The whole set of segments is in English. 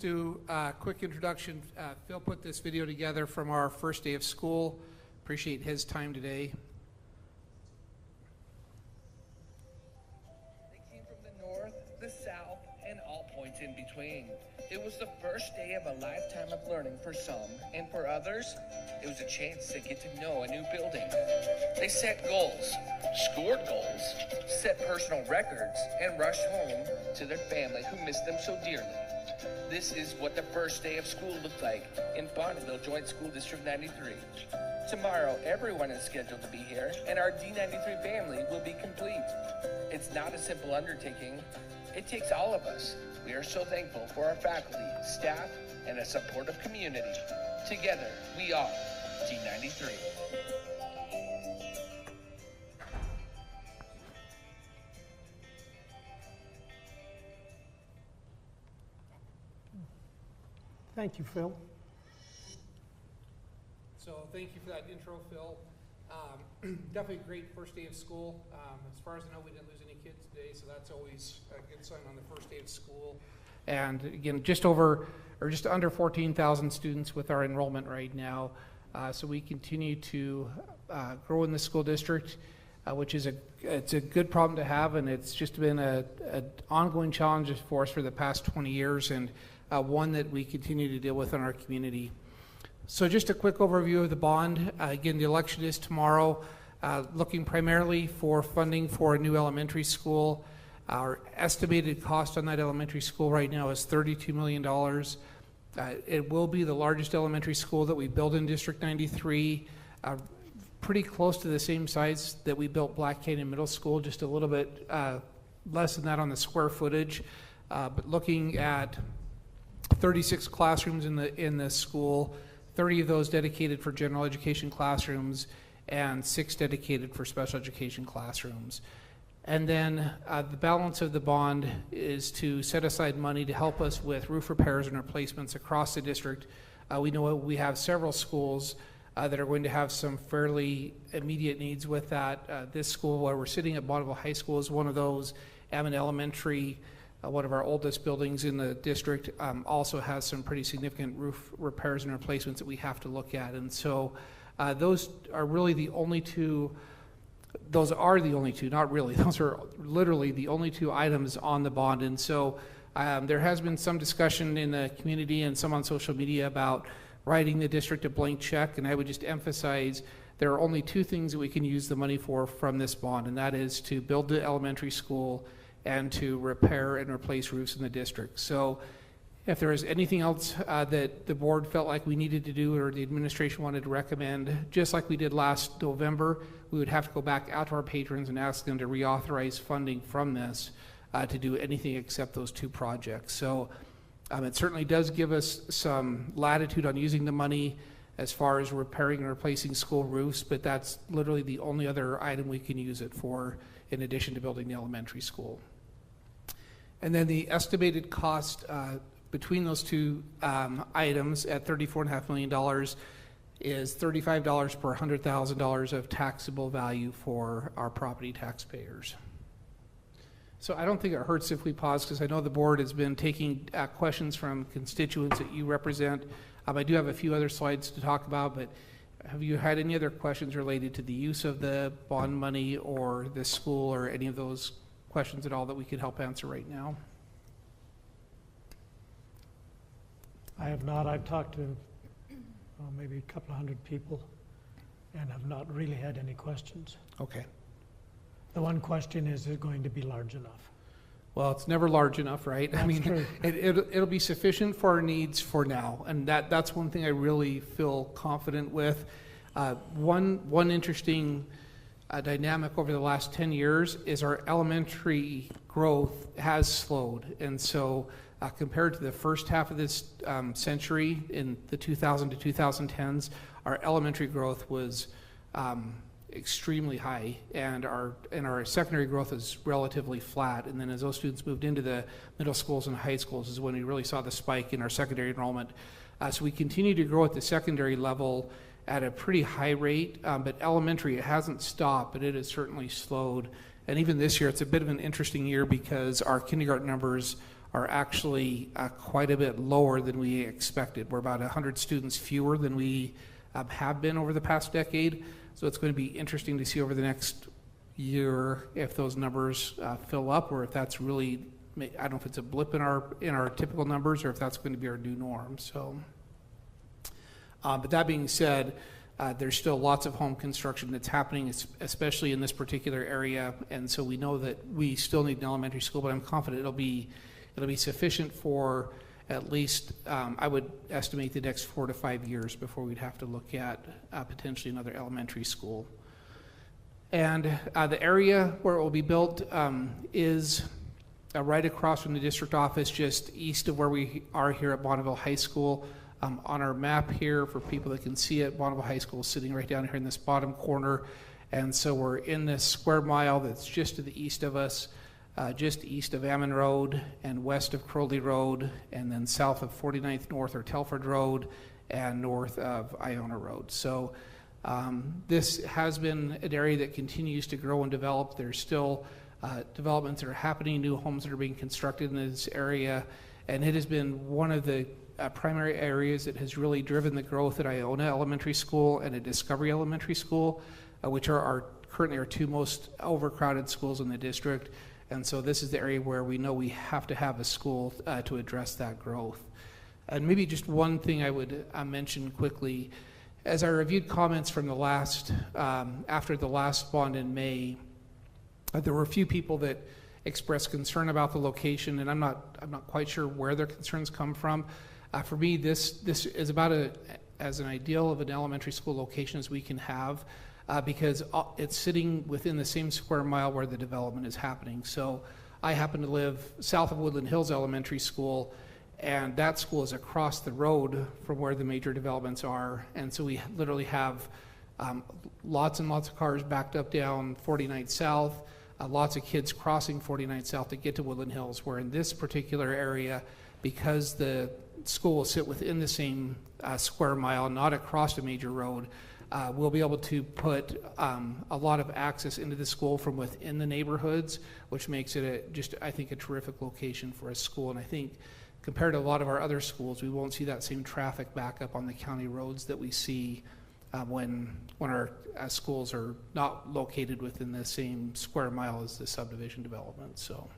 Do a quick introduction. Phil put this video together from our first day of school. Appreciate his time today. They came from the north, the south, and all points in between. It was the first day of a lifetime of learning for some, and for others, it was a chance to get to know a new building. They set goals, scored goals, set personal records, and rushed home to their family who missed them so dearly. This is what the first day of school looked like in Bonneville Joint School District 93. Tomorrow, everyone is scheduled to be here, and our D93 family will be complete. It's not a simple undertaking. It takes all of us. We are so thankful for our faculty, staff, and a supportive community. Together, we are D93. Thank you, Phil. So thank you for that intro, Phil. Definitely a great first day of school. As far as I know, we didn't lose any kids today, so that's always a good sign on the first day of school. And again, just under 14,000 students with our enrollment right now. So we continue to grow in the school district, which is it's a good problem to have, and it's just been an ongoing challenge for us for the past 20 years, and one that we continue to deal with in our community. So just a quick overview of the bond. Again, the election is tomorrow, looking primarily for funding for a new elementary school. Our estimated cost on that elementary school right now is $32 million. It will be the largest elementary school that we build in District 93, pretty close to the same size that we built Black Canyon Middle School, just a little bit less than that on the square footage, but looking at 36 classrooms in the school, 30 of those dedicated for general education classrooms, and 6 dedicated for special education classrooms. And then the balance of the bond is to set aside money to help us with roof repairs and replacements across the district. We know we have several schools that are going to have some fairly immediate needs with that. This school where we're sitting at Bonneville High School is one of those. Ammon Elementary, one of our oldest buildings in the district, also has some pretty significant roof repairs and replacements that we have to look at. And so those are really the only two, those are literally the only two items on the bond. And so there has been some discussion in the community and some on social media about writing the district a blank check, and I would just emphasize there are only two things that we can use the money for from this bond, and that is to build the elementary school and to repair and replace roofs in the district. So if there is anything else that the board felt like we needed to do or the administration wanted to recommend, just like we did last November, we would have to go back out to our patrons and ask them to reauthorize funding from this to do anything except those two projects. So it certainly does give us some latitude on using the money as far as repairing and replacing school roofs, but that's literally the only other item we can use it for in addition to building the elementary school. And then the estimated cost between those two items at $34.5 million is $35 per $100,000 of taxable value for our property taxpayers. So I don't think it hurts if we pause, because I know the board has been taking questions from constituents that you represent. I do have a few other slides to talk about, but have you had any other questions related to the use of the bond money or the school or any of those questions at all that we could help answer right now? I have not. I've talked to maybe a couple of hundred people and have not really had any questions. Okay. The one question is it going to be large enough? Well, it's never large enough, right? That's true. It'll be sufficient for our needs for now, and that's one thing I really feel confident with. One interesting dynamic over the last 10 years is our elementary growth has slowed, and so compared to the first half of this century in the 2000 to 2010s, our elementary growth was extremely high, and our secondary growth is relatively flat. And then as those students moved into the middle schools and high schools is when we really saw the spike in our secondary enrollment. So we continue to grow at the secondary level at a pretty high rate, but elementary, it hasn't stopped, but it has certainly slowed. And even this year, it's a bit of an interesting year because our kindergarten numbers are actually quite a bit lower than we expected. We're about 100 students fewer than we have been over the past decade. So it's going to be interesting to see over the next year if those numbers fill up, or if that's really, I don't know if it's a blip in our typical numbers, or if that's going to be our new norm. So, but that being said, there's still lots of home construction that's happening, especially in this particular area, and so we know that we still need an elementary school, but I'm confident it'll be sufficient for at least, I would estimate, the next 4 to 5 years before we'd have to look at potentially another elementary school. And the area where it will be built is right across from the district office, just east of where we are here at Bonneville High School. On our map here, for people that can see it, Bonneville High School is sitting right down here in this bottom corner. And so we're in this square mile that's just to the east of us, just east of Ammon Road and west of Crowley Road, and then south of 49th North or Telford Road and north of Iona Road. So this has been an area that continues to grow and develop. There's still developments that are happening, new homes that are being constructed in this area, and it has been one of the primary areas that has really driven the growth at Iona Elementary School and at Discovery Elementary School, which are currently our two most overcrowded schools in the district. And so this is the area where we know we have to have a school to address that growth. And maybe just one thing I would mention quickly, as I reviewed comments from the last, after the last bond in May, there were a few people that expressed concern about the location, and I'm not quite sure where their concerns come from. For me, this is about as an ideal of an elementary school location as we can have, because it's sitting within the same square mile where the development is happening. So I happen to live south of Woodland Hills Elementary School, and that school is across the road from where the major developments are. And so we literally have lots and lots of cars backed up down 49th South, lots of kids crossing 49th South to get to Woodland Hills, where in this particular area, because the school will sit within the same square mile, not across a major road, we'll be able to put a lot of access into the school from within the neighborhoods, which makes it I think, a terrific location for a school. And I think compared to a lot of our other schools, we won't see that same traffic back up on the county roads that we see when our schools are not located within the same square mile as the subdivision development. So.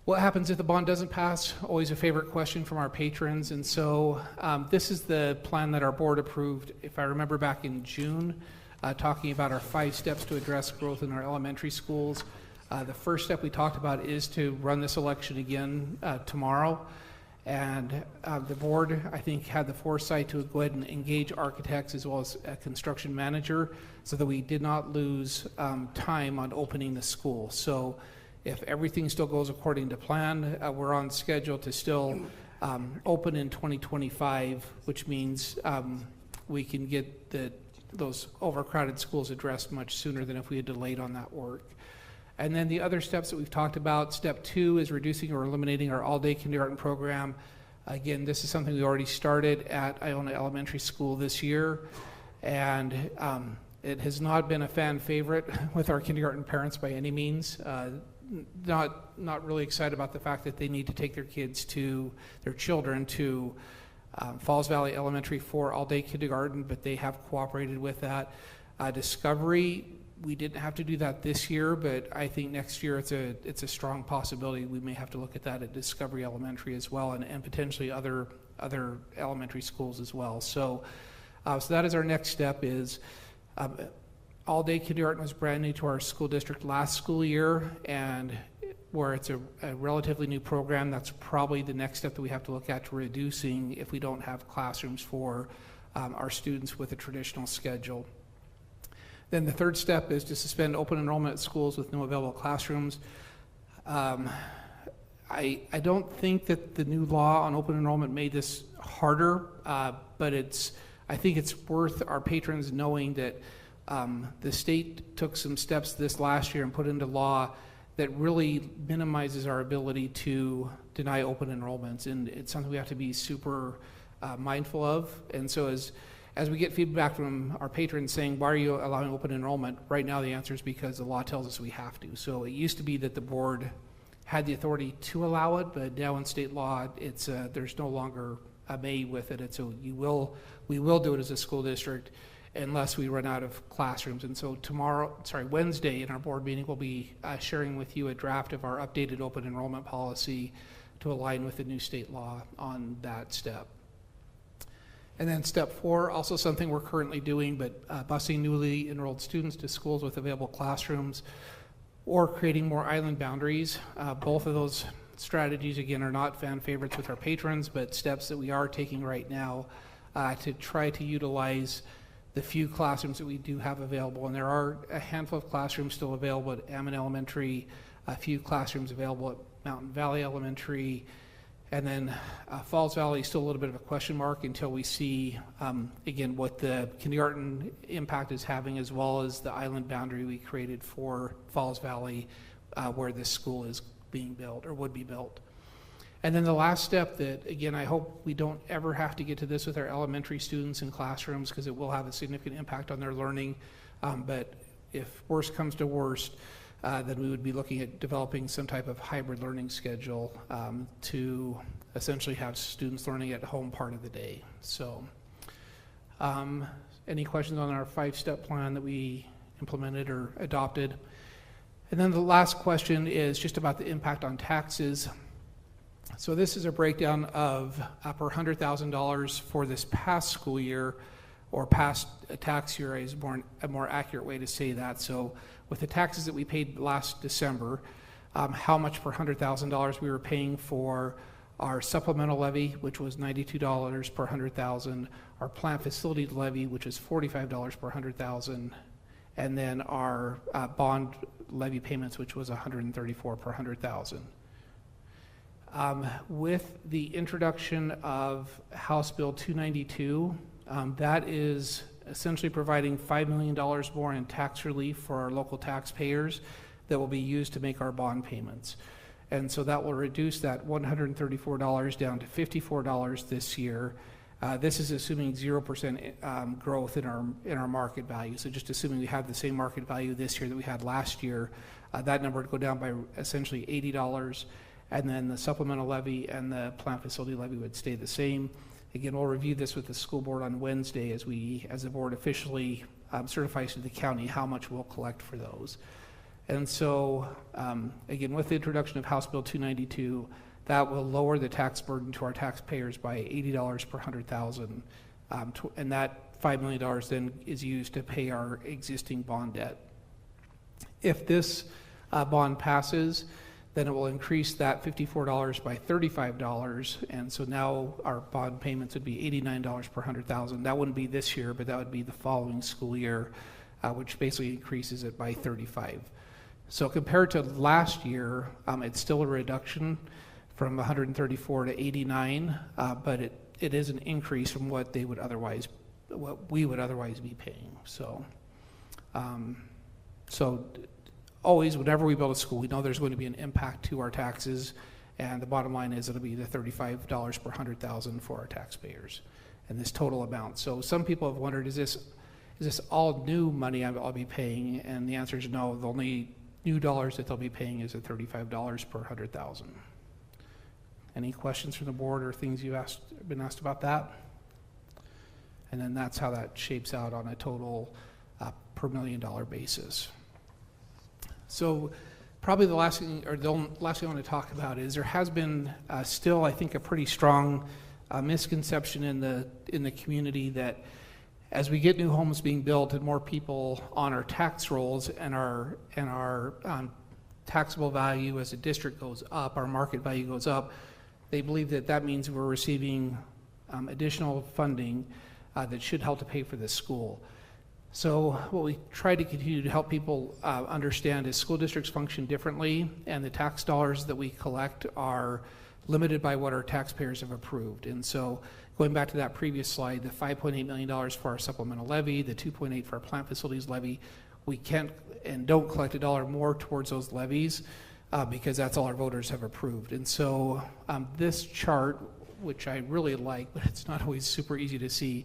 What happens if the bond doesn't pass? Always a favorite question from our patrons. And so this is the plan that our board approved, if I remember back in June, talking about our 5 steps to address growth in our elementary schools. The first step we talked about is to run this election again tomorrow. And the board, I think, had the foresight to go ahead and engage architects as well as a construction manager so that we did not lose time on opening the school. So if everything still goes according to plan, we're on schedule to still open in 2025, which means we can get those overcrowded schools addressed much sooner than if we had delayed on that work. And then the other steps that we've talked about, step 2 is reducing or eliminating our all-day kindergarten program. Again, this is something we already started at Iona Elementary School this year, and it has not been a fan favorite with our kindergarten parents by any means. Not really excited about the fact that they need to take their children to Falls Valley Elementary for all-day kindergarten, but they have cooperated with that. Discovery, we didn't have to do that this year, but I think next year it's a strong possibility we may have to look at that at Discovery Elementary as well, and potentially other elementary schools as well. So that is our next step. Is all-day kindergarten was brand new to our school district last school year, and where it's a relatively new program, that's probably the next step that we have to look at to reducing if we don't have classrooms for our students with a traditional schedule. Then the third step is to suspend open enrollment at schools with no available classrooms. I don't think that the new law on open enrollment made this harder, but I think it's worth our patrons knowing that the state took some steps this last year and put into law that really minimizes our ability to deny open enrollments, and it's something we have to be super mindful of. And so as we get feedback from our patrons saying, why are you allowing open enrollment? Right now the answer is because the law tells us we have to. So it used to be that the board had the authority to allow it, but now in state law, it's there's no longer a may with it. And so we will do it as a school district unless we run out of classrooms. And so Wednesday in our board meeting, we'll be sharing with you a draft of our updated open enrollment policy to align with the new state law on that step. And then step 4, also something we're currently doing, but busing newly enrolled students to schools with available classrooms or creating more island boundaries. Both of those strategies, again, are not fan favorites with our patrons, but steps that we are taking right now to try to utilize the few classrooms that we do have available. And there are a handful of classrooms still available at Ammon Elementary, a few classrooms available at Mountain Valley Elementary, and then Falls Valley is still a little bit of a question mark until we see, again, what the kindergarten impact is having, as well as the island boundary we created for Falls Valley, where this school is being built or would be built. And then the last step that, again, I hope we don't ever have to get to this with our elementary students in classrooms, because it will have a significant impact on their learning. But if worst comes to worst, then we would be looking at developing some type of hybrid learning schedule to essentially have students learning at home part of the day. So any questions on our 5-step plan that we implemented or adopted? And then the last question is just about the impact on taxes. So this is a breakdown of per $100,000 for this past school year, or past tax year is a more accurate way to say that. So with the taxes that we paid last December, how much per $100,000 we were paying for our supplemental levy, which was $92 per $100,000, our plant facility levy, which is $45 per $100,000, and then our bond levy payments, which was $134 per $100,000. With the introduction of House Bill 292, that is essentially providing $5 million more in tax relief for our local taxpayers that will be used to make our bond payments. And so that will reduce that $134 down to $54 this year. This is assuming 0% growth in our market value. So just assuming we have the same market value this year that we had last year, that number would go down by essentially $80. And then the supplemental levy and the plant facility levy would stay the same. Again, we'll review this with the school board on Wednesday as the board officially certifies to the county how much we'll collect for those. And so, again, with the introduction of House Bill 292, that will lower the tax burden to our taxpayers by $80 per $100,000, and that $5 million then is used to pay our existing bond debt. If this bond passes, then it will increase that $54 by $35, and so now our bond payments would be $89 per $100,000. That wouldn't be this year, but that would be the following school year, which basically increases it by $35. So compared to last year, it's still a reduction from 134 to 89, but it is an increase from what we would otherwise be paying. So, always, whenever we build a school, we know there's going to be an impact to our taxes, and the bottom line is it'll be the $35 per $100,000 for our taxpayers, and this total amount. So some people have wondered, is this all new money I'll be paying? And the answer is no. The only new dollars that they'll be paying is the $35 per $100,000. Any questions from the board or things you've been asked about that? And then that's how that shapes out on a total per $1 million basis. So probably the last thing I want to talk about is there has been still, I think, a pretty strong misconception in the community that as we get new homes being built and more people on our tax rolls and our taxable value as a district goes up, our market value goes up, they believe that means we're receiving additional funding that should help to pay for this school. So what we try to continue to help people understand is school districts function differently, and the tax dollars that we collect are limited by what our taxpayers have approved. And so going back to that previous slide, the $5.8 million for our supplemental levy, the $2.8 for our plant facilities levy, we can't and don't collect a dollar more towards those levies because that's all our voters have approved. And so this chart which I really like, but it's not always super easy to see.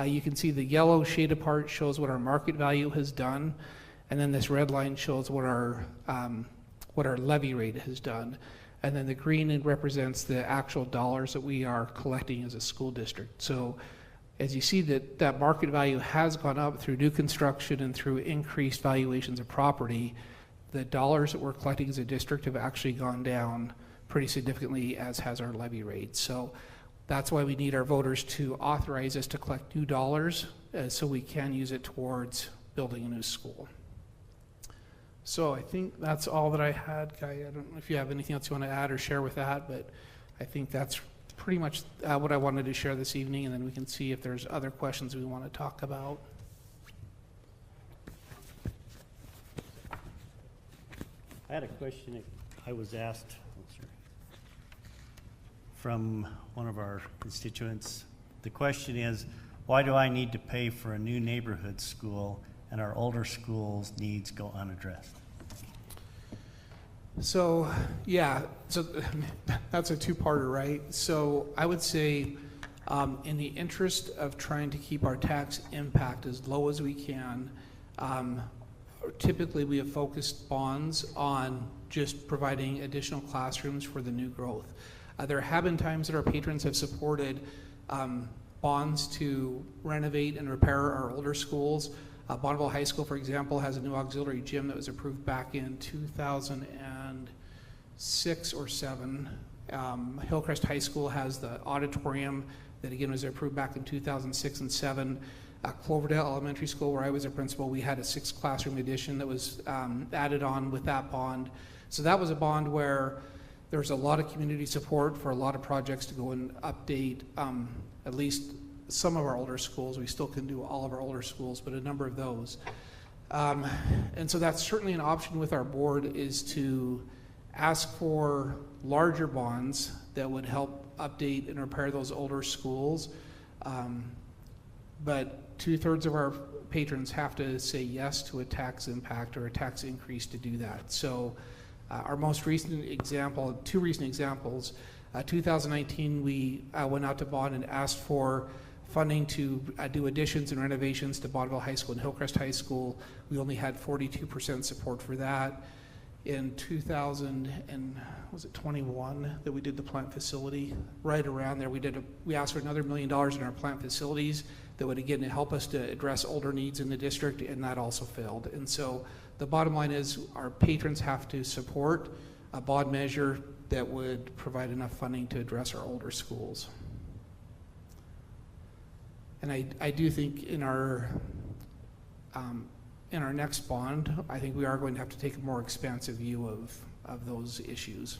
You can see the yellow shaded part shows what our market value has done, and then this red line shows what our levy rate has done. And then the green represents the actual dollars that we are collecting as a school district. So as you see that market value has gone up through new construction and through increased valuations of property, the dollars that we're collecting as a district have actually gone down pretty significantly, as has our levy rate. So that's why we need our voters to authorize us to collect new dollars so we can use it towards building a new school. So I think that's all that I had, Guy. I don't know if you have anything else you want to add or share with that, but I think that's pretty much what I wanted to share this evening, and then we can see if there's other questions we want to talk about. I had a question I was asked from one of our constituents. The question is, why do I need to pay for a new neighborhood school and our older schools' needs go unaddressed? So, yeah, so that's a two-parter, right? So I would say in the interest of trying to keep our tax impact as low as we can, typically we have focused bonds on just providing additional classrooms for the new growth. There have been times that our patrons have supported bonds to renovate and repair our older schools. Bonneville High School, for example, has a new auxiliary gym that was approved back in 2006 or 7. Hillcrest High School has the auditorium that again was approved back in 2006 and 7. Cloverdale Elementary School, where I was a principal, we had a 6 classroom addition that was added on with that bond. So that was a bond where there was a lot of community support for a lot of projects to go and update at least some of our older schools. We still can do all of our older schools, but a number of those. And so that's certainly an option with our board, is to ask for larger bonds that would help update and repair those older schools. But 2/3 of our patrons have to say yes to a tax impact or a tax increase to do that. So our most recent example, 2 recent examples, 2019 we went out to bond and asked for funding to do additions and renovations to Bonneville High School and Hillcrest High School. We only had 42% support for that. In 2021 that we did the plant facility, right around there, we asked for another $1 million in our plant facilities that would again help us to address older needs in the district, and that also failed. And so the bottom line is our patrons have to support a bond measure that would provide enough funding to address our older schools. And I do think in our next bond, I think we are going to have to take a more expansive view of those issues.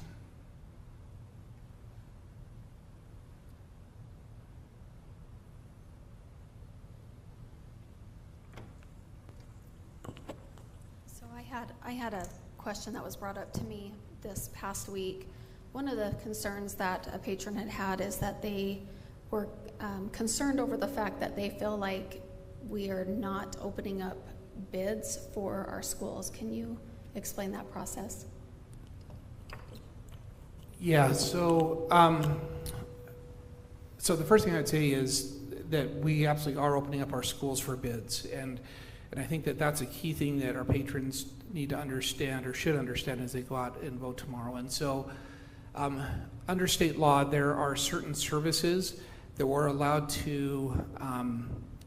So I had a question that was brought up to me this past week. One of the concerns that a patron had is that they were concerned over the fact that they feel like we are not opening up bids for our schools. Can you explain that process? Yeah, so so the first thing I'd say is that we absolutely are opening up our schools for bids, and I think that that's a key thing that our patrons need to understand, or should understand, as they go out and vote tomorrow. And so under state law, there are certain services that we're allowed to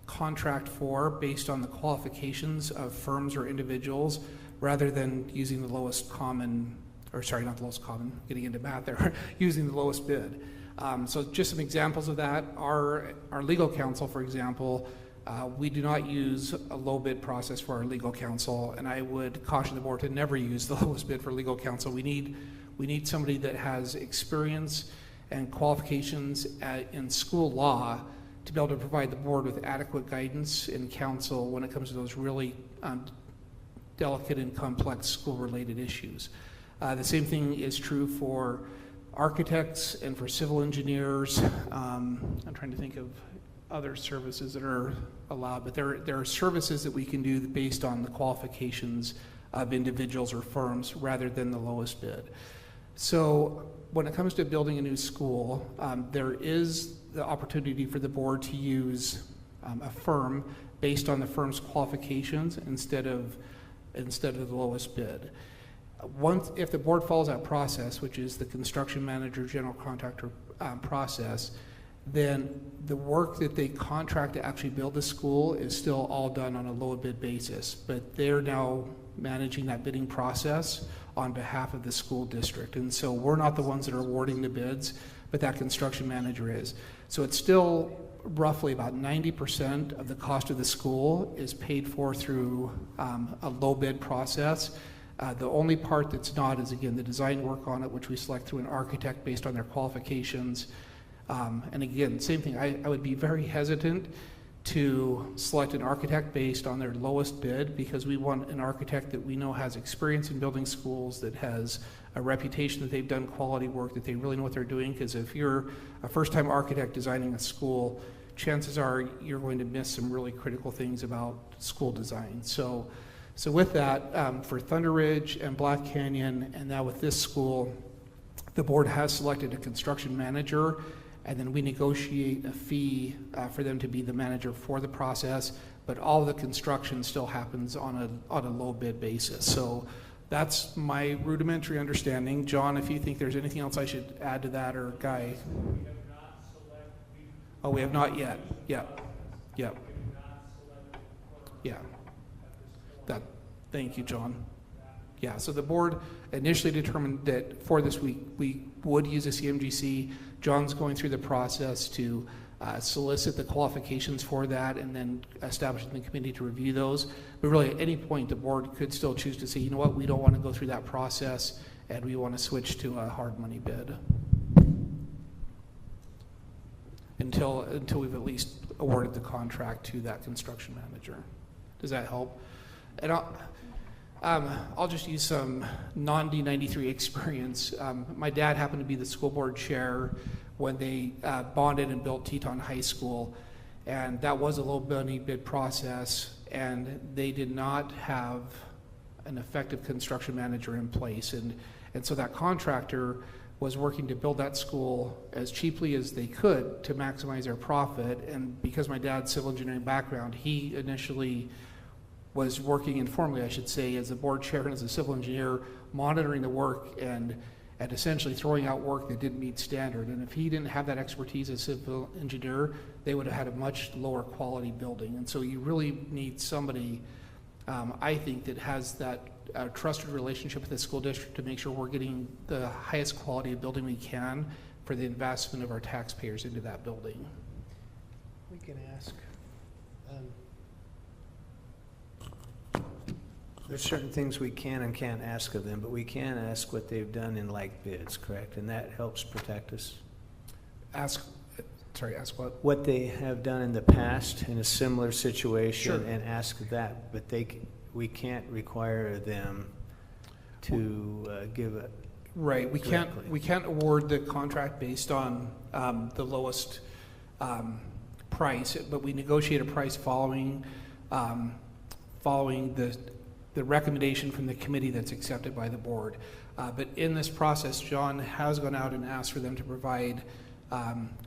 contract for based on the qualifications of firms or individuals, rather than using the lowest common, or sorry, not the lowest common, getting into math there, using the lowest bid. So just some examples of that. Our legal counsel, for example, we do not use a low bid process for our legal counsel, and I would caution the board to never use the lowest bid for legal counsel. We need somebody that has experience and qualifications in school law to be able to provide the board with adequate guidance and counsel when it comes to those really delicate and complex school-related issues. The same thing is true for architects and for civil engineers. I'm trying to think of other services that are allowed, but there are services that we can do based on the qualifications of individuals or firms rather than the lowest bid. So when it comes to building a new school, there is the opportunity for the board to use a firm based on the firm's qualifications instead of the lowest bid. Once, if the board follows that process, which is the construction manager, general contractor process, then the work that they contract to actually build the school is still all done on a low bid basis. But they're now managing that bidding process on behalf of the school district. And so we're not the ones that are awarding the bids, but that construction manager is. So it's still roughly about 90% of the cost of the school is paid for through a low bid process. The only part that's not is, again, the design work on it, which we select through an architect based on their qualifications. And again, same thing, I would be very hesitant to select an architect based on their lowest bid, because we want an architect that we know has experience in building schools, that has a reputation that they've done quality work, that they really know what they're doing. Because if you're a first-time architect designing a school, chances are you're going to miss some really critical things about school design. So with that, for Thunder Ridge and Black Canyon, and now with this school, the board has selected a construction manager, and then we negotiate a fee for them to be the manager for the process, but all the construction still happens on a low bid basis. So that's my rudimentary understanding. John, if you think there's anything else I should add to that, or Guy? Oh, we have not yet. Yeah. Thank you, John. Yeah, so the board initially determined that for this week we would use a CMGC. John's going through the process to solicit the qualifications for that, and then establishing the committee to review those. But really, at any point, the board could still choose to say, you know what, we don't want to go through that process, and we want to switch to a hard money bid until we've at least awarded the contract to that construction manager. Does that help? And I'll just use some non-D93 experience. My dad happened to be the school board chair when they bonded and built Teton High School, and that was a low money bid process, and they did not have an effective construction manager in place, and so that contractor was working to build that school as cheaply as they could to maximize their profit. And because my dad's civil engineering background, he initially was working informally, I should say, as a board chair and as a civil engineer, monitoring the work and essentially throwing out work that didn't meet standard. And if he didn't have that expertise as a civil engineer, they would have had a much lower quality building. And so you really need somebody, I think, that has that trusted relationship with the school district to make sure we're getting the highest quality of building we can for the investment of our taxpayers into that building. We can ask. There's certain things we can and can't ask of them, but we can ask what they've done in like bids, correct? And that helps protect us. Ask what? What they have done in the past in a similar situation, Sure. and ask that, but we can't require them to give a. Right, we can't award the contract based on the lowest price, but we negotiate a price following the recommendation from the committee that's accepted by the board. But in this process, John has gone out and asked for them to provide,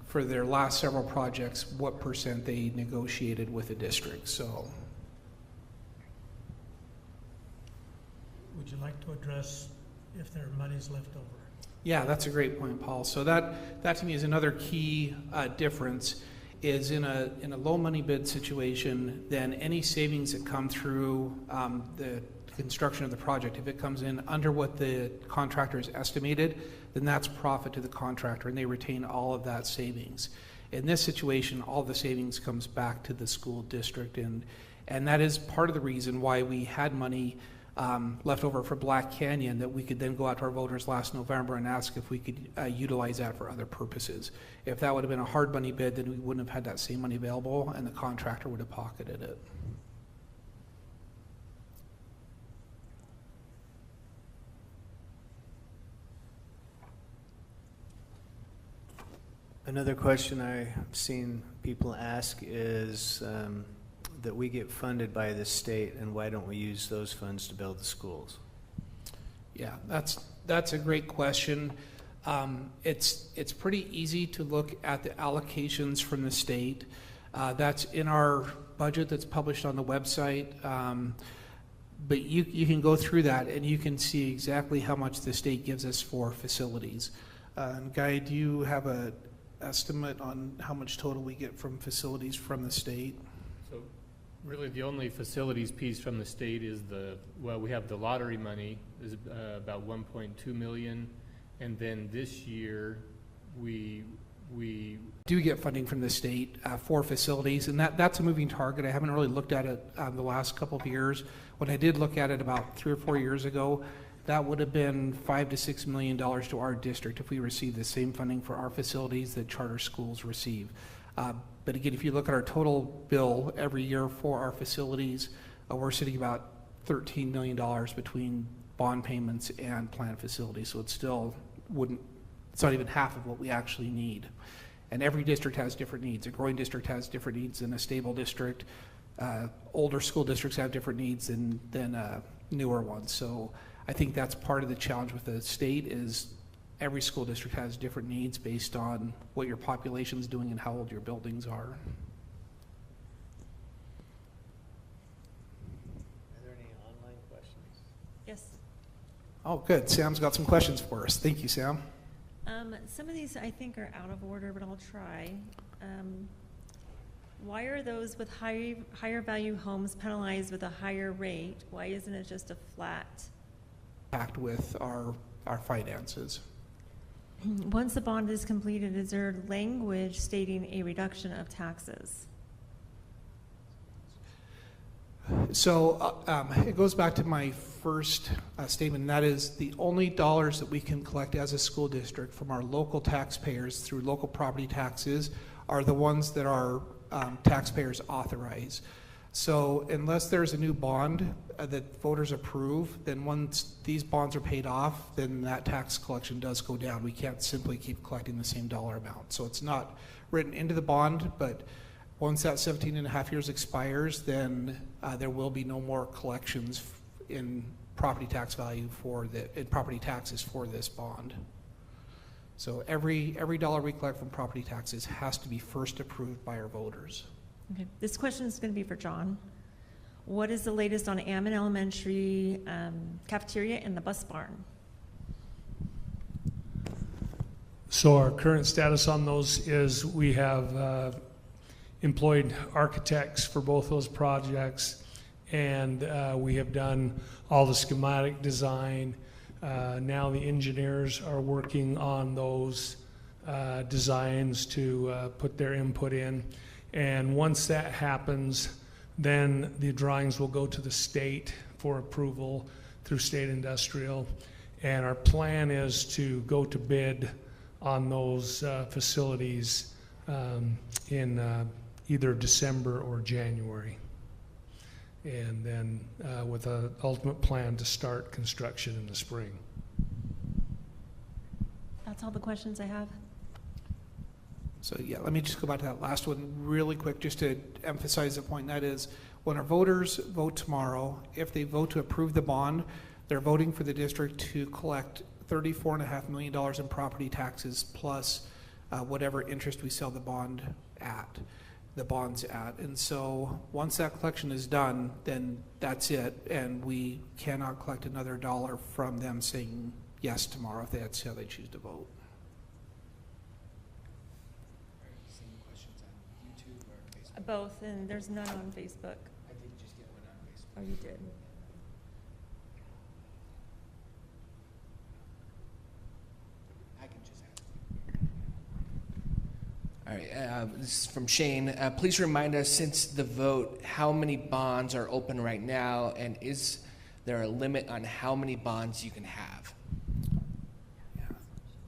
for their last several projects, what % they negotiated with the district. So, Would you like to address if there are monies left over? yeah, that's a great point, Paul. So that to me is another key difference. Is in a low money bid situation, then any savings that come through the construction of the project, if it comes in under what the contractor has estimated, then that's profit to the contractor, and they retain all of that savings. In this situation, all the savings comes back to the school district, and that is part of the reason why we had money left over for Black Canyon that we could then go out to our voters last November and ask if we could utilize that for other purposes. If that would have been a hard money bid, then we wouldn't have had that same money available, and the contractor would have pocketed it. Another question I've seen people ask is that we get funded by the state, and why don't we use those funds to build the schools? Yeah, that's a great question. It's pretty easy to look at the allocations from the state. That's in our budget that's published on the website. But you can go through that and you can see exactly how much the state gives us for facilities. Guy, do you have an estimate on how much total we get from facilities from the state? So really the only facilities piece from the state is we have the lottery money is about 1.2 million. And then this year we do get funding from the state for facilities, and that's a moving target. I haven't really looked at it the last couple of years. When I did look at it about 3 or 4 years ago, that would have been $5 to $6 million to our district if we received the same funding for our facilities that charter schools receive. But again, if you look at our total bill every year for our facilities, we're sitting about $13 million between bond payments and planned facilities. So it still it's not even half of what we actually need. And every district has different needs. A growing district has different needs than a stable district. Older school districts have different needs than newer ones. So I think that's part of the challenge with the state is every school district has different needs based on what your population's doing and how old your buildings are. Are there any online questions? Yes. Oh, good. Sam's got some questions for us. Thank you, Sam. Some of these I think are out of order, but I'll try. Why are those with higher value homes penalized with a higher rate? Why isn't it just a flat? Act with our finances. Once the bond is completed, is there language stating a reduction of taxes? So it goes back to my first statement, and that is the only dollars that we can collect as a school district from our local taxpayers through local property taxes are the ones that our taxpayers authorize. So unless there's a new bond that voters approve, then once these bonds are paid off, then that tax collection does go down. We can't simply keep collecting the same dollar amount. So it's not written into the bond, but once that 17 and a half years expires, then there will be no more collections in property tax value in property taxes for this bond. So every dollar we collect from property taxes has to be first approved by our voters. Okay. This question is going to be for John. What is the latest on Ammon Elementary cafeteria and the bus barn? So our current status on those is we have employed architects for both those projects, and we have done all the schematic design. Now the engineers are working on those designs to put their input in. And once that happens, then the drawings will go to the state for approval through State Industrial. And our plan is to go to bid on those facilities in either December or January. And then with an ultimate plan to start construction in the spring. That's all the questions I have. So yeah, let me just go back to that last one really quick just to emphasize the point. That is, when our voters vote tomorrow, if they vote to approve the bond, they're voting for the district to collect $34.5 million in property taxes plus whatever interest we sell the bonds at. And so once that collection is done, then that's it, and we cannot collect another dollar from them saying yes tomorrow if that's how they choose to vote. Both, and there's none on Facebook. I did just get one on Facebook. Oh, you did. I can just ask. All right, this is from Shane. Please remind us, since the vote, how many bonds are open right now, and is there a limit on how many bonds you can have?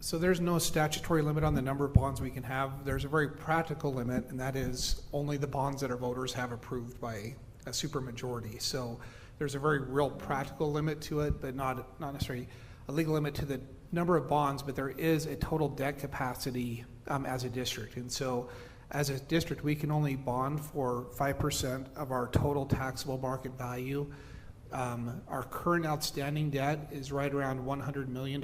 So there's no statutory limit on the number of bonds we can have. There's a very practical limit, and that is only the bonds that our voters have approved by a supermajority. So there's a very real practical limit to it, but not necessarily a legal limit to the number of bonds, but there is a total debt capacity as a district. And so as a district, we can only bond for 5% of our total taxable market value. Our current outstanding debt is right around $100 million.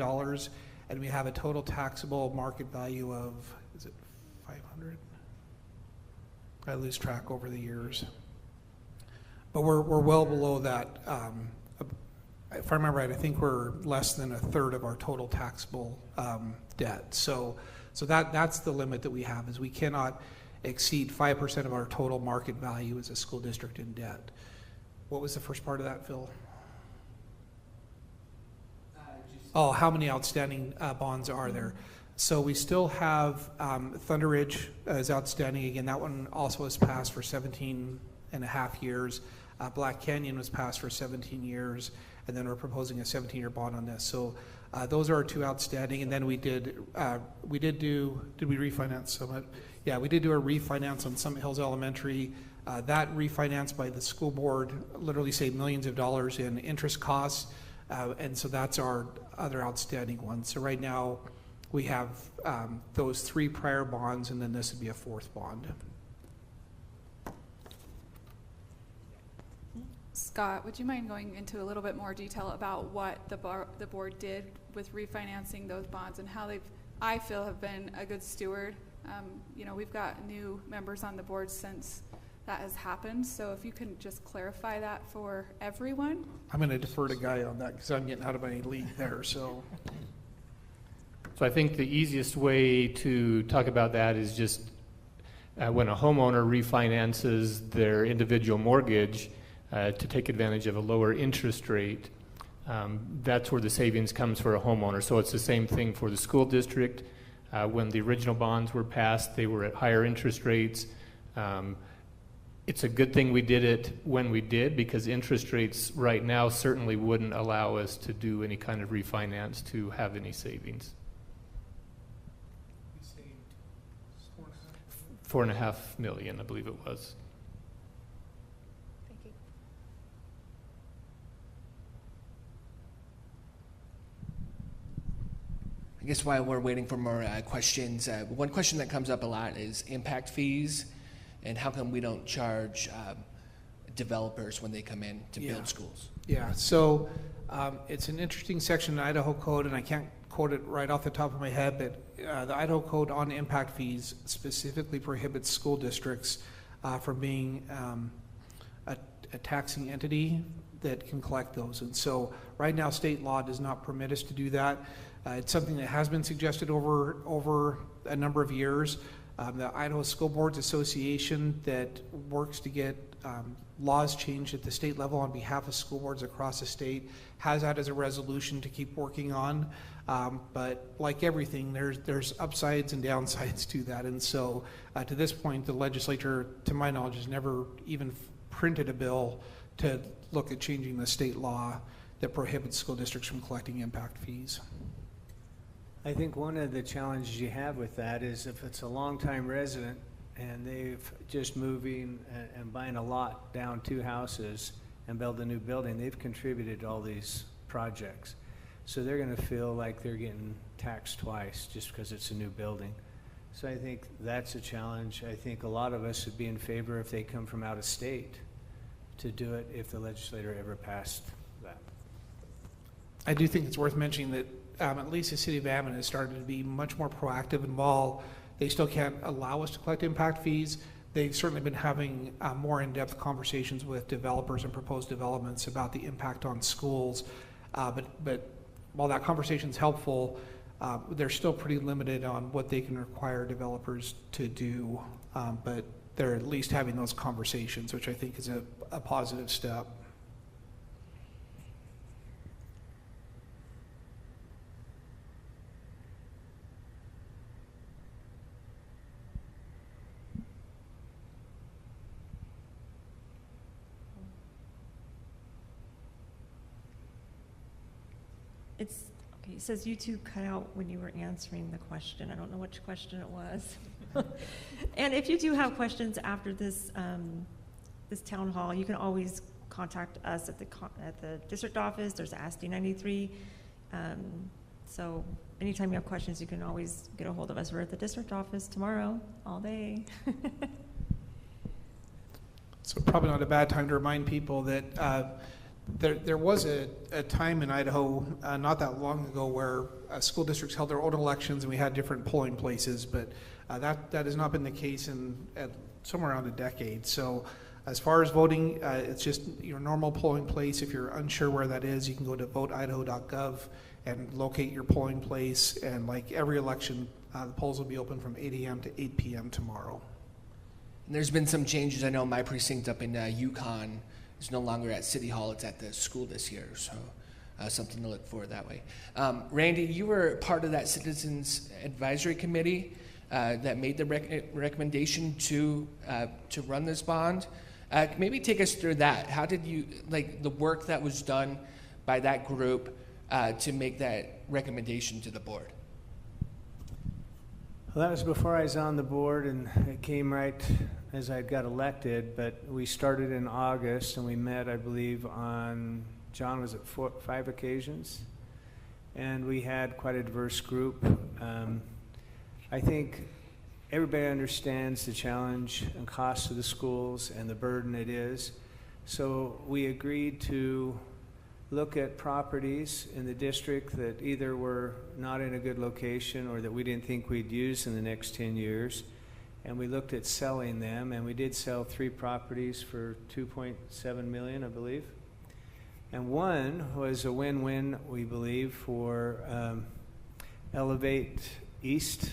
and we have a total taxable market value of, is it 500? I lose track over the years. But we're well below that. If I remember right, I think we're less than a third of our total taxable debt. So that's the limit that we have, is we cannot exceed 5% of our total market value as a school district in debt. What was the first part of that, Phil? Oh, how many outstanding bonds are there? So we still have Thunder Ridge is outstanding. Again, that one also was passed for 17 and a half years. Black Canyon was passed for 17 years, and then we're proposing a 17-year bond on this. So those are our two outstanding. And then did we refinance Summit? Yeah, we did do a refinance on Summit Hills Elementary. That refinance by the school board literally saved millions of dollars in interest costs. And so that's our other outstanding one. So right now we have those three prior bonds, and then this would be a fourth bond. Scott, would you mind going into a little bit more detail about what the board did with refinancing those bonds and how I feel, have been a good steward? We've got new members on the board since that has happened, so if you can just clarify that for everyone. I'm going to defer to Guy on that because I'm getting out of my league there. So I think the easiest way to talk about that is just when a homeowner refinances their individual mortgage to take advantage of a lower interest rate, that's where the savings comes for a homeowner. So it's the same thing for the school district. When the original bonds were passed, they were at higher interest rates. It's a good thing we did it when we did, because interest rates right now certainly wouldn't allow us to do any kind of refinance to have any savings. we saved $4.5 million, I believe it was. Thank you. I guess while we're waiting for more questions, one question that comes up a lot is impact fees, and how come we don't charge developers when they come in to build schools? Yeah, so it's an interesting section in the Idaho Code, and I can't quote it right off the top of my head, but the Idaho Code on impact fees specifically prohibits school districts from being a taxing entity that can collect those. And so right now, state law does not permit us to do that. It's something that has been suggested over a number of years. The Idaho School Boards Association that works to get laws changed at the state level on behalf of school boards across the state has that as a resolution to keep working on. But like everything, there's upsides and downsides to that. And so to this point, the legislature, to my knowledge, has never even printed a bill to look at changing the state law that prohibits school districts from collecting impact fees. I think one of the challenges you have with that is if it's a longtime resident and they've just moving and buying a lot down 2 houses and build a new building, they've contributed to all these projects. So they're going to feel like they're getting taxed twice just because it's a new building. So I think that's a challenge. I think a lot of us would be in favor if they come from out of state to do it if the legislator ever passed that. I do think it's worth mentioning that at least the city of Ammon has started to be much more proactive, and while they still can't allow us to collect impact fees, they've certainly been having more in-depth conversations with developers and proposed developments about the impact on schools. But while that conversation is helpful, they're still pretty limited on what they can require developers to do. But they're at least having those conversations, which I think is a positive step. Okay, it says you two cut out when you were answering the question. I don't know which question it was. And if you do have questions after this this town hall, you can always contact us at the district office. There's Ask D93. So anytime you have questions, you can always get a hold of us. We're at the district office tomorrow, all day. So probably not a bad time to remind people that There was a time in Idaho not that long ago where school districts held their own elections and we had different polling places, but that has not been the case in somewhere around a decade. So as far as voting, it's just your normal polling place. If you're unsure where that is, you can go to voteidaho.gov and locate your polling place. And like every election, the polls will be open from 8 a.m. to 8 p.m. tomorrow. And there's been some changes. I know my precinct up in Yukon is no longer at City Hall. It's at the school this year, so something to look for that way. Randy, you were part of that Citizens Advisory Committee that made the recommendation to run this bond. Maybe take us through that. How did you, like the work that was done by that group to make that recommendation to the board? Well, that was before I was on the board, and it came right as I got elected, but we started in August, and we met, I believe, on, John, was it 5 occasions? And we had quite a diverse group. I think everybody understands the challenge and cost of the schools and the burden it is. So we agreed to look at properties in the district that either were not in a good location or that we didn't think we'd use in the next 10 years. And we looked at selling them, and we did sell 3 properties for $2.7 million, I believe. And one was a win-win, we believe, for Elevate East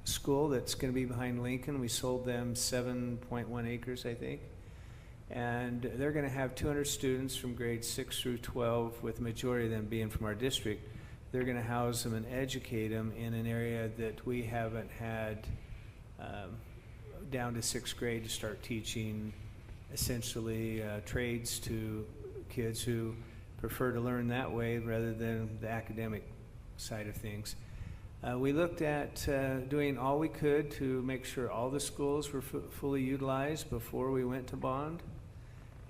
School that's going to be behind Lincoln. We sold them 7.1 acres, I think. And they're going to have 200 students from grades 6 through 12, with the majority of them being from our district. They're going to house them and educate them in an area that we haven't had down to 6th grade to start teaching essentially trades to kids who prefer to learn that way rather than the academic side of things. We looked at doing all we could to make sure all the schools were fully utilized before we went to bond.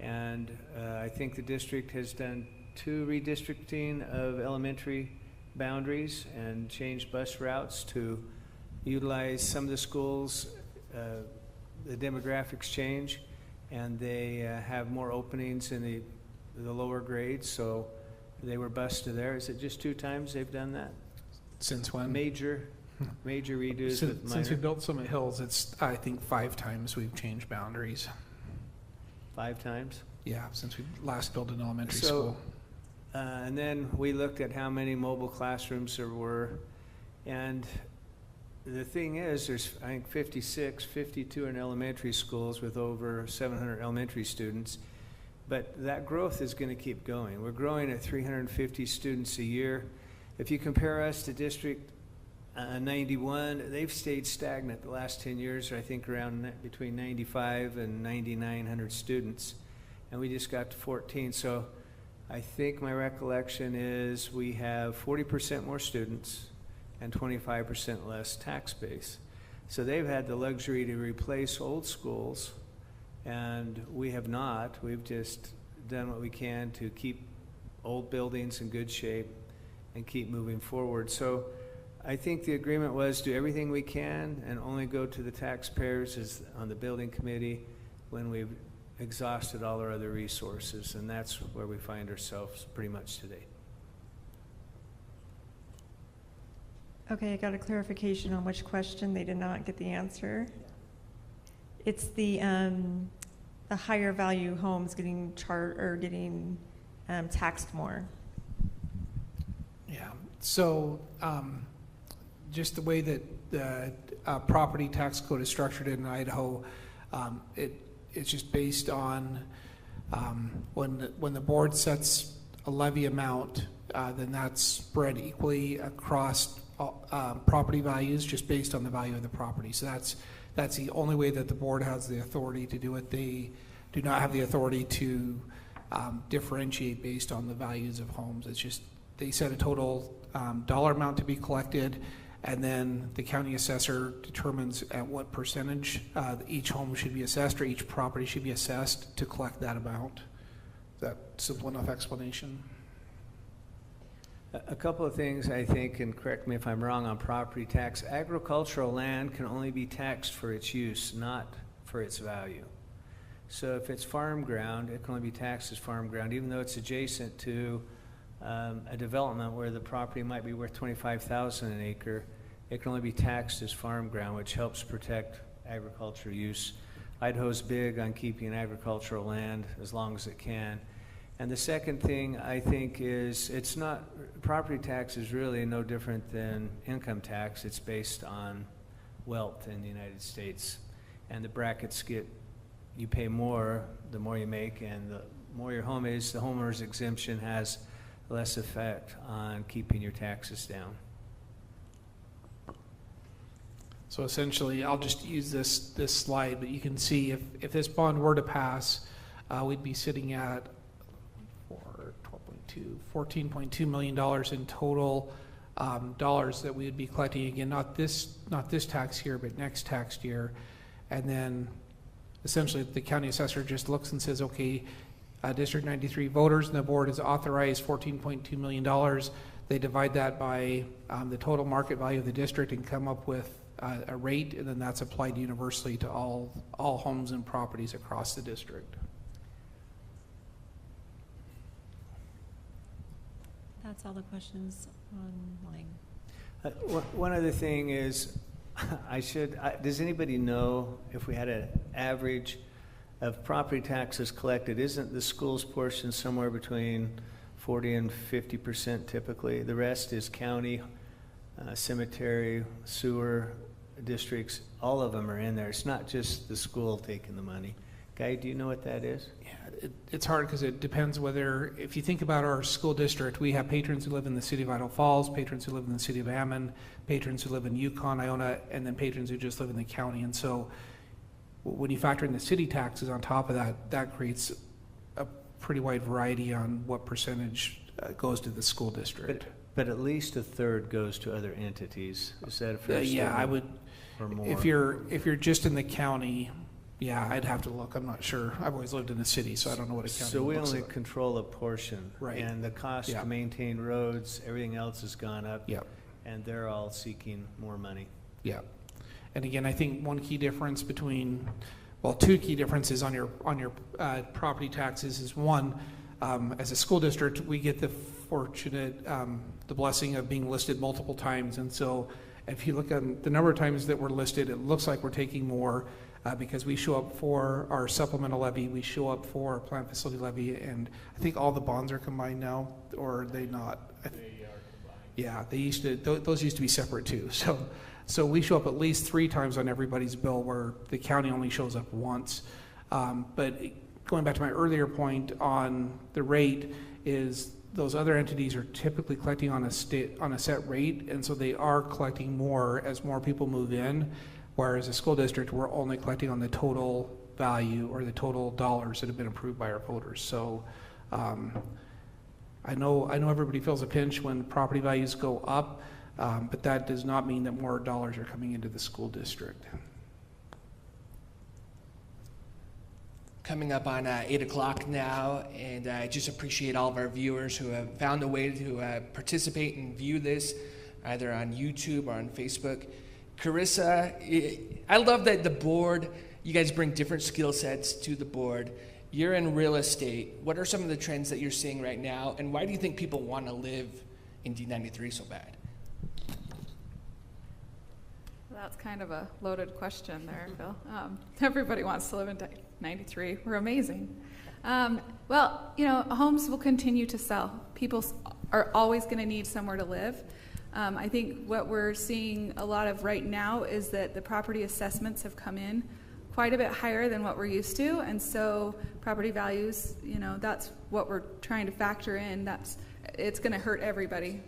And I think the district has done 2 redistricting of elementary boundaries and changed bus routes to utilize some of the schools. The demographics change, and they have more openings in the lower grades, so they were bused to there. Is it just 2 times they've done that? Since when? Major redos with minor? Since we built Summit Hills, it's, I think, 5 times we've changed boundaries. 5 times? Yeah, since we last built an elementary So, school. And then we looked at how many mobile classrooms there were, and the thing is, there's, I think, 52 in elementary schools with over 700 elementary students, but that growth is going to keep going. We're growing at 350 students a year. If you compare us to District 91, they've stayed stagnant the last 10 years, I think around between 95 and 9,900 students, and we just got to 14. So I think my recollection is we have 40% more students and 25% less tax base. So they've had the luxury to replace old schools, and we have not. We've just done what we can to keep old buildings in good shape and keep moving forward. So I think the agreement was do everything we can and only go to the taxpayers as on the building committee when we've exhausted all our other resources, and that's where we find ourselves pretty much today. Okay, I got a clarification on which question they did not get the answer. It's the higher value homes getting taxed more. Yeah, so just the way that the property tax code is structured in Idaho, it's just based on when the board sets a levy amount, then that's spread equally across property values just based on the value of the property. So that's the only way that the board has the authority to do it. They do not have the authority to differentiate based on the values of homes. It's just they set a total dollar amount to be collected, and then the county assessor determines at what percentage each home should be assessed or each property should be assessed to collect that amount. Is that simple enough explanation? A couple of things, I think, and correct me if I'm wrong on property tax. Agricultural land can only be taxed for its use, not for its value. So if it's farm ground, it can only be taxed as farm ground, even though it's adjacent to a development where the property might be worth $25,000 an acre. It can only be taxed as farm ground, which helps protect agriculture use. Idaho's big on keeping agricultural land as long as it can. And the second thing I think is property tax is really no different than income tax. It's based on wealth in the United States. And the brackets you pay more the more you make, and the more your home is, the homeowner's exemption has less effect on keeping your taxes down. So essentially, I'll just use this slide, but you can see if this bond were to pass, we'd be sitting at $14.2 million in total dollars that we would be collecting. Again, not this tax year, but next tax year. And then essentially the county assessor just looks and says, okay, District 93 voters and the board has authorized $14.2 million. They divide that by the total market value of the district and come up with a rate, and then that's applied universally to all homes and properties across the district. That's all the questions online. One other thing is, does anybody know if we had an average of property taxes collected? Isn't the school's portion somewhere between 40 and 50% typically? The rest is county, cemetery, sewer districts. All of them are in there. It's not just the school taking the money. Guy, do you know what that is? Yeah, it's hard because it depends whether, if you think about our school district, we have patrons who live in the city of Idaho Falls, patrons who live in the city of Ammon, patrons who live in Yukon, Iona, and then patrons who just live in the county. And so when you factor in the city taxes on top of that, that creates a pretty wide variety on what percentage goes to the school district. But at least a third goes to other entities. Is that a fair statement? Yeah, I would. Or more? If you're just in the county, yeah, I'd have to look. I'm not sure. I've always lived in the city, so I don't know what a county So we looks only like. control a portion. Right. And the cost Yeah. to maintain roads, everything else has gone up. Yep. And they're all seeking more money. Yeah. And again, I think one key difference between, well, two key differences on your property taxes is one, as a school district, we get the fortunate, the blessing of being listed multiple times. And so if you look at the number of times that we're listed, it looks like we're taking more because we show up for our supplemental levy, we show up for our plant facility levy, and I think all the bonds are combined now, or are they not? They are combined. Yeah, they used to, those used to be separate too. So we show up at least 3 times on everybody's bill, where the county only shows up once. But going back to my earlier point on the rate, is those other entities are typically collecting on a set rate, and so they are collecting more as more people move in, whereas a school district, we're only collecting on the total value or the total dollars that have been approved by our voters. So I know everybody feels a pinch when property values go up, but that does not mean that more dollars are coming into the school district. Coming up on 8 o'clock now, and I just appreciate all of our viewers who have found a way to participate and view this, either on YouTube or on Facebook. Carissa, I love that the board, you guys bring different skill sets to the board. You're in real estate. What are some of the trends that you're seeing right now, and why do you think people want to live in D93 so bad? That's kind of a loaded question there, Phil. Everybody wants to live in 93. We're amazing. Well, homes will continue to sell. People are always going to need somewhere to live. I think what we're seeing a lot of right now is that the property assessments have come in quite a bit higher than what we're used to, and so property values, that's what we're trying to factor in. It's going to hurt everybody.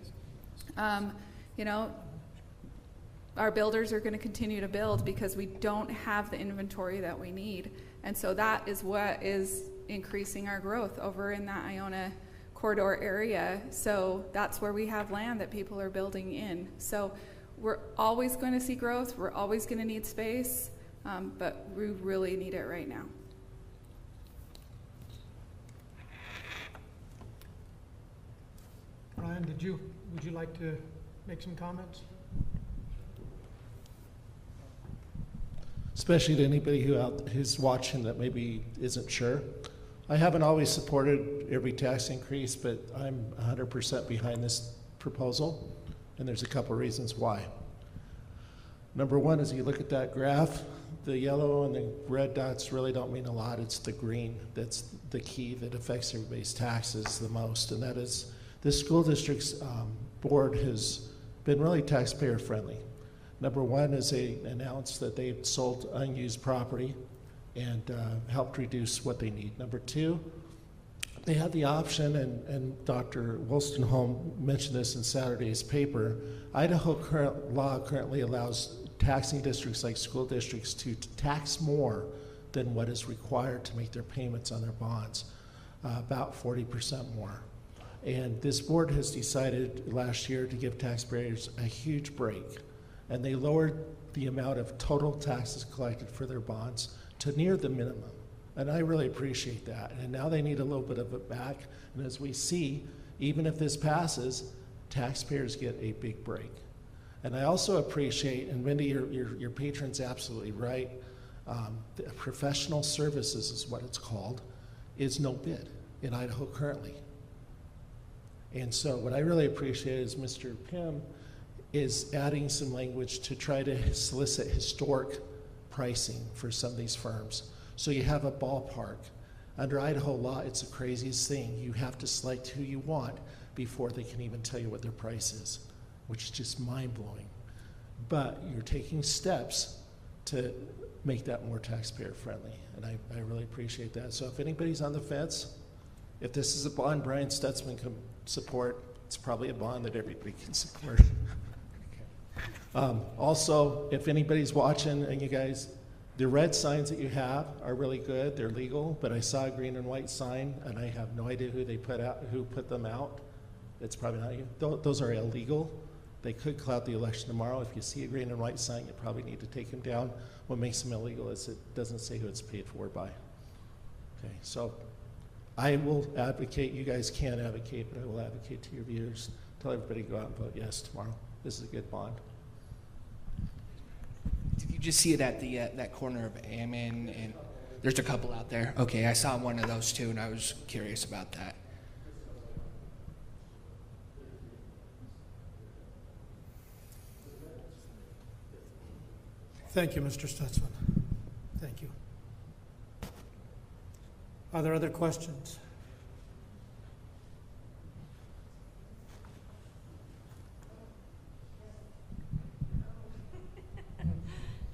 Our builders are going to continue to build because we don't have the inventory that we need. And so that is what is increasing our growth over in that Iona corridor area. So that's where we have land that people are building in. So we're always going to see growth. We're always going to need space, but we really need it right now. Ryan, would you like to make some comments? especially to anybody who's watching that maybe isn't sure. I haven't always supported every tax increase, but I'm 100% behind this proposal, and there's a couple of reasons why. Number one is you look at that graph, the yellow and the red dots really don't mean a lot. It's the green that's the key that affects everybody's taxes the most, and that is this school district's board has been really taxpayer friendly. Number one is they announced that they've sold unused property and helped reduce what they need. Number two, they had the option, and Dr. Wolstenholme mentioned this in Saturday's paper, Idaho current law currently allows taxing districts like school districts to tax more than what is required to make their payments on their bonds, about 40% more. And this board has decided last year to give taxpayers a huge break, and they lowered the amount of total taxes collected for their bonds to near the minimum. And I really appreciate that. And now they need a little bit of it back. And as we see, even if this passes, taxpayers get a big break. And I also appreciate, and Wendy, your patron's absolutely right, the professional services is what it's called, is no bid in Idaho currently. And so what I really appreciate is Mr. Pym is adding some language to try to solicit historic pricing for some of these firms. So you have a ballpark. Under Idaho law, it's the craziest thing. You have to select who you want before they can even tell you what their price is, which is just mind-blowing. But you're taking steps to make that more taxpayer friendly, and I really appreciate that. So if anybody's on the fence, if this is a bond Brian Stutzman can support, it's probably a bond that everybody can support. Also, if anybody's watching, and you guys, the red signs that you have are really good, they're legal, but I saw a green and white sign, and I have no idea who put them out. It's probably not you. Those are illegal. They could cloud the election tomorrow. If you see a green and white sign, you probably need to take them down. What makes them illegal is it doesn't say who it's paid for by. Okay, so I will advocate, you guys can advocate, but I will advocate to your viewers. Tell everybody to go out and vote yes tomorrow. This is a good bond. Did you just see it at the that corner of Ammon, and there's a couple out there? Okay, I saw one of those too, and I was curious about that. Thank you, Mr. Stutzman. Thank you. Are there other questions?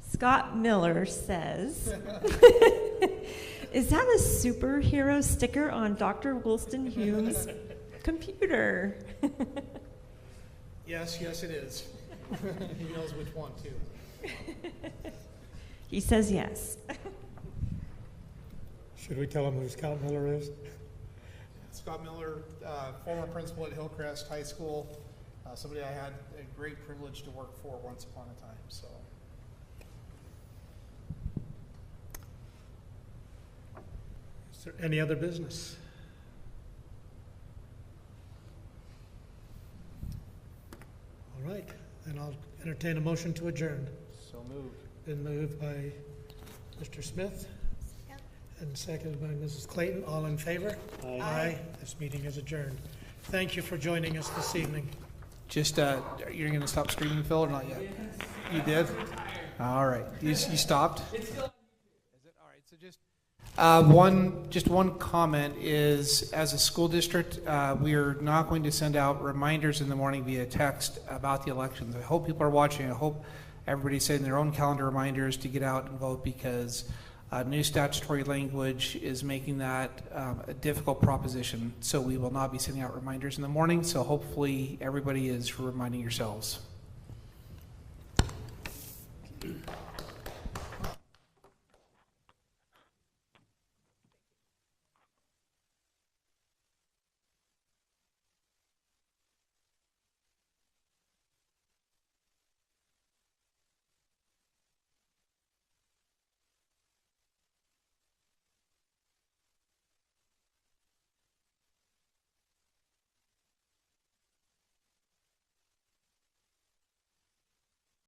Scott Miller says, is that a superhero sticker on Dr. Wolstenholme's computer? Yes, it is. He knows which one, too. He says yes. Should we tell him who Scott Miller is? Scott Miller, former principal at Hillcrest High School, somebody I had a great privilege to work for once upon a time. So, is there any other business? All right, then I'll entertain a motion to adjourn. so moved. Been moved by Mr. Smith. Yep. And seconded by Mrs. Clayton. All in favor? Aye. This meeting is adjourned. Thank you for joining us this evening. Just, you're going to stop screaming, Phil, or not yet? You did? All right. You stopped? It's still. Is it? All right. So just one comment is, as a school district, we are not going to send out reminders in the morning via text about the elections. I hope people are watching. I hope everybody's setting their own calendar reminders to get out and vote, because new statutory language is making that a difficult proposition. So we will not be sending out reminders in the morning. So hopefully everybody is reminding yourselves.